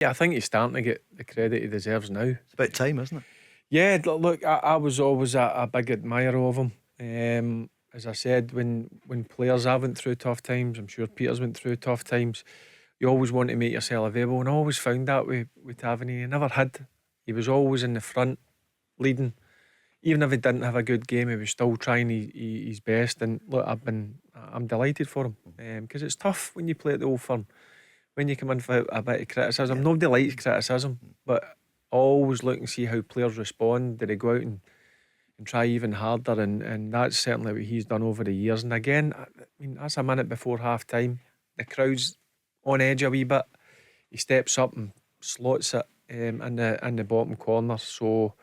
Yeah, I think he's starting to get the credit he deserves now. It's about time, isn't it? Yeah, look, I was always a big admirer of him. As I said, when players have went through tough times, I'm sure Peter's went through tough times, you always want to make yourself available, and I always found that with Tavernier. He never had. He was always in the front, leading. Even if he didn't have a good game, he was still trying his best. And look, I'm delighted for him, because it's tough when you play at the Old Firm, when you come in for a bit of criticism. Nobody likes criticism, but always look and see how players respond. Did they go out and try even harder? And that's certainly what he's done over the years. And again, I mean, that's a minute before half time. The crowd's on edge a wee bit. He steps up and slots it in the bottom corner. So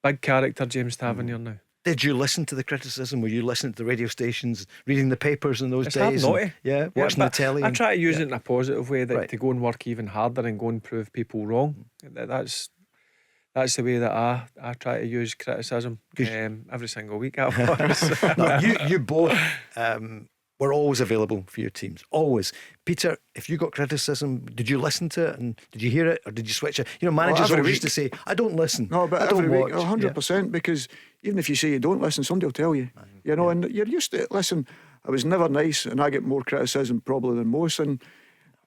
big character, James Tavernier now. Did you listen to the criticism? Were you listening to the radio stations, reading the papers in those It's days? hard not to. Yeah, watching the telly. I try to use it in a positive way, that Right. to go and work even harder and go and prove people wrong. That's the way that I try to use criticism, every single week. I was. No, you both were always available for your teams, always. Peter, if you got criticism, did you listen to it, and did you hear it, or did you switch it? You know, managers every always week. used to say, I don't listen. No, but I don't every watch. week, 100%, because even if you say you don't listen, somebody will tell you. You know, and you're used to it. Listen, I was never nice, and I get more criticism probably than most, and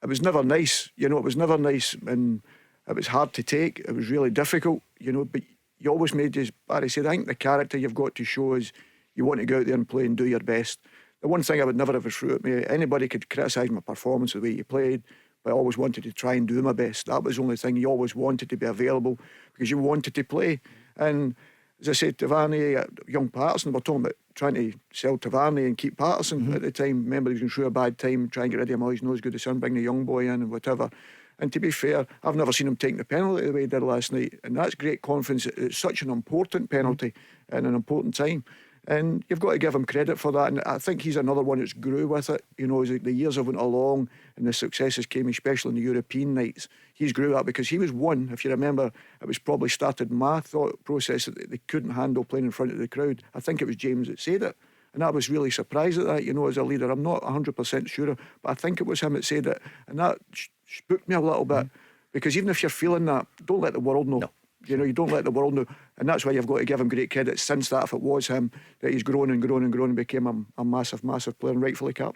it was never nice. You know, it was never nice, and it was hard to take. It was really difficult, you know, but you always made, as Barry said, I think the character you've got to show is you want to go out there and play and do your best. The one thing I would never ever throw at me, anybody could criticise my performance, the way you played, but I always wanted to try and do my best. That was the only thing. You always wanted to be available because you wanted to play. And as I said, Tavernier, young Patterson, we're talking about trying to sell Tavernier and keep Patterson at the time. Remember, he was going through a bad time, trying to get rid of him. Oh, he's not as good as son, bring the young boy in and whatever. And to be fair, I've never seen him taking the penalty the way he did last night, and that's great confidence. It's such an important penalty and an important time, and you've got to give him credit for that. And I think he's another one that's grew with it. You know, as the years have went along and the successes came, especially in the European nights, he's grew that, because he was one, if you remember, it was probably started my thought process that they couldn't handle playing in front of the crowd. I think it was James that said it, and I was really surprised at that, you know, as a leader. I'm not 100% sure, but I think it was him that said it, and that spooked me a little bit, because even if you're feeling that, don't let the world know. No. You know, you don't let the world know, and that's why you've got to give him great credit since that, if it was him, that he's grown and grown and grown and became a massive, massive player, and rightfully captain.